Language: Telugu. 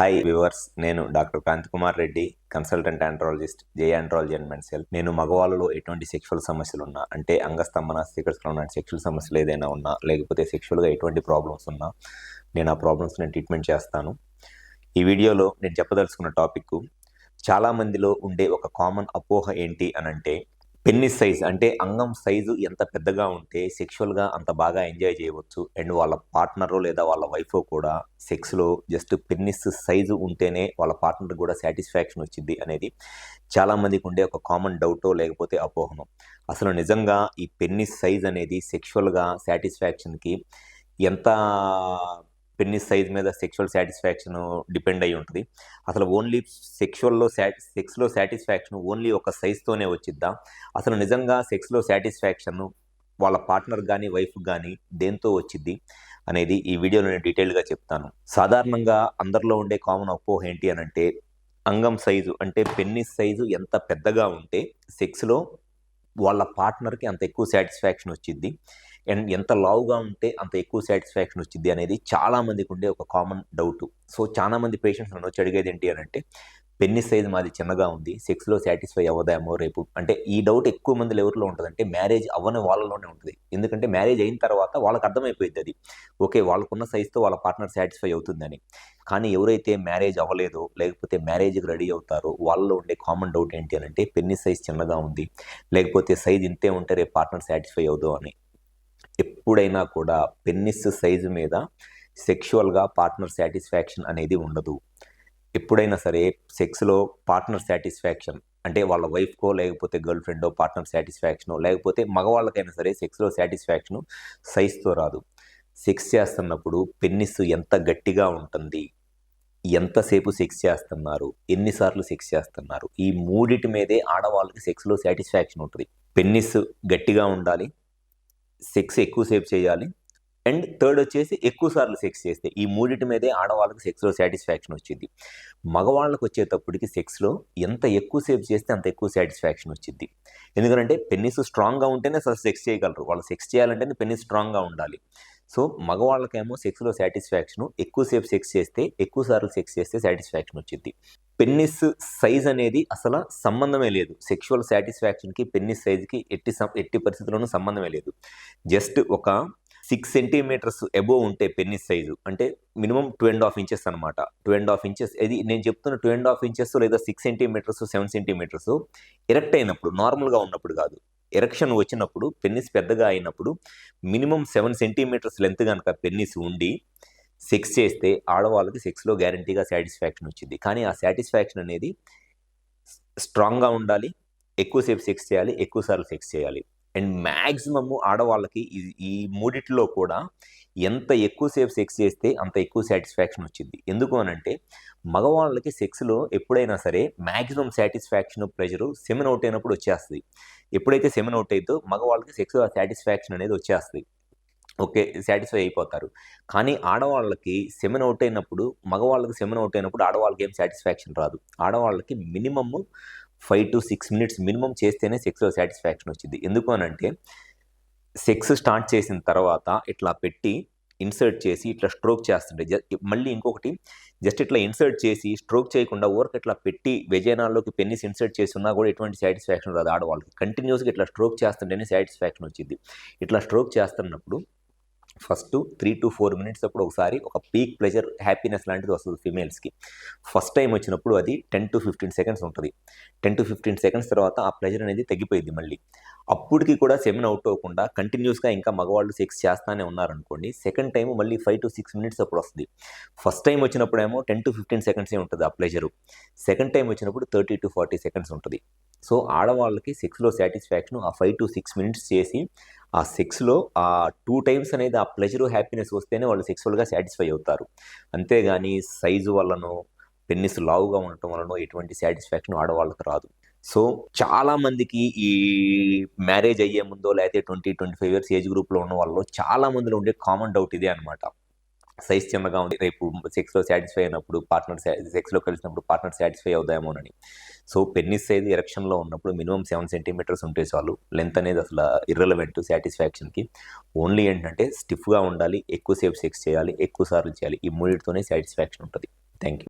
హాయ్ వ్యూవర్స్, నేను doctor Kranthi Kumar Reddy, consultant andrologist, J andrology and men's health. నేను మగవాళ్ళలో ఎటువంటి సెక్షువల్ సమస్యలు ఉన్నా, అంటే అంగస్తంభన, స్థిరస్ఖలనం లాంటి సెక్షువల్ సమస్యలు ఏదైనా ఉన్నా, లేకపోతే సెక్షువల్గా ఎటువంటి ప్రాబ్లమ్స్ ఉన్నా, నేను ఆ ప్రాబ్లమ్స్ ట్రీట్మెంట్ చేస్తాను. ఈ వీడియోలో నేను చెప్పదలుచుకున్న టాపిక్, చాలామందిలో ఉండే ఒక కామన్ అపోహ ఏంటి అని అంటే, పెన్నిస్ సైజ్ అంటే అంగం సైజు ఎంత పెద్దగా ఉంటే సెక్షువల్గా అంత బాగా ఎంజాయ్ చేయవచ్చు, అండ్ వాళ్ళ పార్ట్నరు లేదా వాళ్ళ వైఫ్ కూడా సెక్స్లో జస్ట్ పెన్నిస్ సైజు ఉంటేనే వాళ్ళ పార్ట్నర్ కూడా సాటిస్ఫాక్షన్ వచ్చింది అనేది చాలామందికి ఉండే ఒక కామన్ డౌటో లేకపోతే అపోహను. అసలు నిజంగా ఈ పెన్నిస్ సైజ్ అనేది సెక్షువల్గా సాటిస్ఫాక్షన్కి ఎంత, పెన్నిస్ సైజ్ మీద సెక్షువల్ సాటిస్ఫాక్షన్ డిపెండ్ అయి ఉంటుంది. అసలు ఓన్లీ సెక్స్లో సాటిస్ఫాక్షన్ ఓన్లీ ఒక సైజ్తోనే వచ్చిద్దా? అసలు నిజంగా సెక్స్లో సాటిస్ఫాక్షన్ వాళ్ళ పార్ట్నర్ కానీ వైఫ్ కానీ దేంతో వచ్చిద్ది అనేది ఈ వీడియోలో నేను డీటెయిల్గా చెప్తాను. సాధారణంగా అందరిలో ఉండే కామన్ అపోహ ఏంటి అని అంటే, అంగం సైజు అంటే పెన్నిస్ సైజు ఎంత పెద్దగా ఉంటే సెక్స్లో వాళ్ళ పార్ట్నర్కి అంత ఎక్కువ సాటిస్ఫాక్షన్ వచ్చింది, అండ్ ఎంత లావుగా ఉంటే అంత ఎక్కువ సాటిస్ఫాక్షన్ వచ్చింది అనేది చాలామందికి ఉండే ఒక కామన్ డౌట్. సో చాలామంది పేషెంట్స్ నన్ను వచ్చి అడిగేది ఏంటి అని అంటే, పెన్నిస్ సైజ్ మాది చిన్నగా ఉంది, సెక్స్లో సాటిస్ఫై అవ్వదేమో రేపు అంటే. ఈ డౌట్ ఎక్కువ మంది ఎవరిలో ఉంటుందంటే, మ్యారేజ్ అవ్వని వాళ్ళలోనే ఉంటుంది. ఎందుకంటే మ్యారేజ్ అయిన తర్వాత వాళ్ళకి అర్థమైపోయింది అది, ఓకే వాళ్ళకున్న సైజ్తో వాళ్ళ పార్ట్నర్ సాటిస్ఫై అవుతుందని. కానీ ఎవరైతే మ్యారేజ్ అవ్వలేదో లేకపోతే మ్యారేజ్కి రెడీ అవుతారో వాళ్ళలో ఉండే కామన్ డౌట్ ఏంటి అని అంటే, పెన్నిస్ సైజ్ చిన్నగా ఉంది, లేకపోతే సైజ్ ఇంతే ఉంటే రేపు పార్ట్నర్ సాటిస్ఫై అవుదో అని. ఎప్పుడైనా కూడా పెన్నిస్ సైజు మీద సెక్షువల్గా పార్ట్నర్ సాటిస్ఫాక్షన్ అనేది ఉండదు. ఎప్పుడైనా సరే సెక్స్లో పార్ట్నర్ సాటిస్ఫాక్షన్ అంటే వాళ్ళ వైఫ్కో లేకపోతే గర్ల్ ఫ్రెండో పార్ట్నర్ సాటిస్ఫాక్షనో, లేకపోతే మగవాళ్ళకైనా సరే సెక్స్లో సాటిస్ఫాక్షను సైజ్తో రాదు. సెక్స్ చేస్తున్నప్పుడు పెన్నిస్ ఎంత గట్టిగా ఉంటుంది, ఎంతసేపు సెక్స్ చేస్తున్నారు, ఎన్నిసార్లు సెక్స్ చేస్తున్నారు, ఈ మూడిటి మీదే ఆడవాళ్ళకి సెక్స్లో సాటిస్ఫాక్షన్ ఉంటుంది. పెన్నిస్ గట్టిగా ఉండాలి, సెక్స్ ఎక్కువసేపు చేయాలి, అండ్ థర్డ్ వచ్చేసి ఎక్కువ సార్లు సెక్స్ చేస్తే, ఈ మూడింటి మీదే ఆడవాళ్ళకి సెక్స్లో సాటిస్ఫాక్షన్ వచ్చింది. మగవాళ్ళకి వచ్చేటప్పటికి సెక్స్లో ఎంత ఎక్కువసేపు చేస్తే అంత ఎక్కువ సాటిస్ఫాక్షన్ వచ్చింది. ఎందుకంటే పెన్నిస్ స్ట్రాంగ్గా ఉంటేనే అసలు సెక్స్ చేయగలరు. వాళ్ళు సెక్స్ చేయాలంటేనే పెన్నిస్ స్ట్రాంగ్గా ఉండాలి. సో మగవాళ్ళకేమో సెక్స్లో సాటిస్ఫాక్షన్ ఎక్కువసేపు సెక్స్ చేస్తే, ఎక్కువ సార్లు సెక్స్ చేస్తే సాటిస్ఫాక్షన్ వచ్చింది. పెన్నిస్ సైజ్ అనేది అసలు సంబంధమే లేదు. సెక్షువల్ సాటిస్ఫాక్షన్కి పెన్నిస్ సైజ్కి ఎట్టి పరిస్థితుల్లోనూ సంబంధమే లేదు. జస్ట్ ఒక 6 సెంటీమీటర్స్ అబోవ్ ఉంటే పెన్నిస్ సైజు అంటే మినిమం 2.5 ఇంచెస్ అనమాట. 2.5 ఇంచెస్, ఇది నేను చెప్తున్న 2.5 ఇంచెస్ లేదా 6 సెంటీమీటర్స్ 7 సెంటీమీటర్స్ ఎరెక్ట్ అయినప్పుడు, నార్మల్గా ఉన్నప్పుడు కాదు. ఎరెక్షన్ వచ్చినప్పుడు, పెన్నిస్ పెద్దగా అయినప్పుడు మినిమం 7 సెంటీమీటర్స్ లెంత్ కనుక పెన్నిస్ ఉండి సెక్స్ చేస్తే ఆడవాళ్ళకి సెక్స్లో గ్యారంటీగా సాటిస్ఫాక్షన్ వచ్చింది. కానీ ఆ సాటిస్ఫాక్షన్ అనేది స్ట్రాంగ్గా ఉండాలి, ఎక్కువసేపు సెక్స్ చేయాలి, ఎక్కువసార్లు సెక్స్ చేయాలి. అండ్ మ్యాక్సిమమ్ ఆడవాళ్ళకి ఈ మూడిట్లో కూడా ఎంత ఎక్కువసేపు సెక్స్ చేస్తే అంత ఎక్కువ సాటిస్ఫాక్షన్ వచ్చింది. ఎందుకు అనంటే, మగవాళ్ళకి సెక్స్లో ఎప్పుడైనా సరే maximum satisfaction, pressure semen out అయినప్పుడు వచ్చేస్తుంది. ఎప్పుడైతే సెమెన్ అవుట్ అవుతుందో మగవాళ్ళకి సెక్స్ సాటిస్ఫాక్షన్ అనేది వచ్చేస్తుంది, ఓకే సాటిస్ఫై అయిపోతారు. కానీ ఆడవాళ్ళకి సెమెన్ అవుట్ అయినప్పుడు, మగవాళ్ళకి సెమెన్ అవుట్ అయినప్పుడు ఆడవాళ్ళకి ఏం సాటిస్ఫాక్షన్ రాదు. ఆడవాళ్ళకి మినిమమ్ 5 to 6 మినిట్స్ మినిమం చేస్తేనే సెక్స్లో సాటిస్ఫాక్షన్ వచ్చింది. ఎందుకు అనంటే, సెక్స్ స్టార్ట్ చేసిన తర్వాత ఇట్లా పెట్టి ఇన్సర్ట్ చేసి ఇట్లా స్ట్రోక్ చేస్తుంటే, మళ్ళీ ఇంకొకటి జస్ట్ ఇట్లా ఇన్సర్ట్ చేసి స్ట్రోక్ చేయకుండా ఊరికి ఇట్లా పెట్టి వెజైనాల్లోకి పెన్నిస్ ఇన్సర్ట్ చేసి ఉన్నా కూడా ఎటువంటి సాటిస్ఫాక్షన్ రాదు ఆడవాళ్ళకి. కంటిన్యూస్గా ఇట్లా స్ట్రోక్ చేస్తుంటేనే సాటిస్ఫాక్షన్ వచ్చింది. ఇట్లా స్ట్రోక్ చేస్తున్నప్పుడు ఫస్ట్ 3 to 4 మినిట్స్ అప్పుడు ఒకసారి ఒక పీక్ ప్లెజర్, హ్యాపీనెస్ లాంటిది వస్తుంది ఫీమేల్స్కి. ఫస్ట్ టైం వచ్చినప్పుడు అది 10 to 15 సెకండ్స్ ఉంటుంది. 10 to 15 సెకండ్స్ తర్వాత ఆ ప్లెజర్ అనేది తగ్గిపోయింది మళ్ళీ. అప్పటికి కూడా సెమెన్ అవుట్ అవ్వకుండా కంటిన్యూస్గా ఇంకా మగవాళ్ళు సెక్స్ చేస్తానే ఉన్నారనుకోండి, సెకండ్ టైం మళ్ళీ 5 to 6 మినిట్స్ అప్పుడు వస్తుంది. ఫస్ట్ టైం వచ్చినప్పుడేమో 10 to 15 సెకండ్సే ఉంటుంది ఆ ప్లెజరు. సెకండ్ టైం వచ్చినప్పుడు 30 to 40 సెకండ్స్ ఉంటుంది. సో ఆడవాళ్ళకి సెక్స్లో సాటిస్ఫాక్షన్ ఆ 5 to 6 మినిట్స్ చేసి, ఆ సెక్స్లో ఆ 2 టైమ్స్ అనేది ఆ ప్లెజరు, హ్యాపీనెస్ వస్తేనే వాళ్ళు సెక్సువల్గా సాటిస్ఫై అవుతారు. అంతేగాని సైజు వల్లనో, పెన్నిస్ లావుగా ఉండటం వలనో ఎటువంటి సాటిస్ఫాక్షన్ ఆడవాళ్ళకి రాదు. సో చాలామందికి ఈ మ్యారేజ్ అయ్యే ముందో లేకపోతే 20-25 ఇయర్స్ ఏజ్ గ్రూప్లో ఉన్న వాళ్ళు చాలా మందిలో ఉండే కామన్ డౌట్ ఇదే అనమాట. సైజ్ చిన్నగా ఉంది, రేపు సెక్స్లో సాటిస్ఫై అయినప్పుడు పార్ట్నర్ సెక్స్లో కలిసినప్పుడు పార్ట్నర్ సాటిస్ఫై అవుదామోనని. సో పెన్నిస్ సైజ్ ఎరెక్షన్లో ఉన్నప్పుడు మినిమం 7 సెంటీమీటర్స్ ఉంటే చాలు. లెంత్ అనేది అసలు ఇర్రెలవెంట్ సాటిస్ఫాక్షన్కి. ఓన్లీ ఏంటంటే స్టిఫ్గా ఉండాలి, ఎక్కువసేపు సెక్స్ చేయాలి, ఎక్కువ సార్లు చేయాలి. ఈ మూడింటితోనే సాటిస్ఫాక్షన్ ఉంటుంది. Thank you.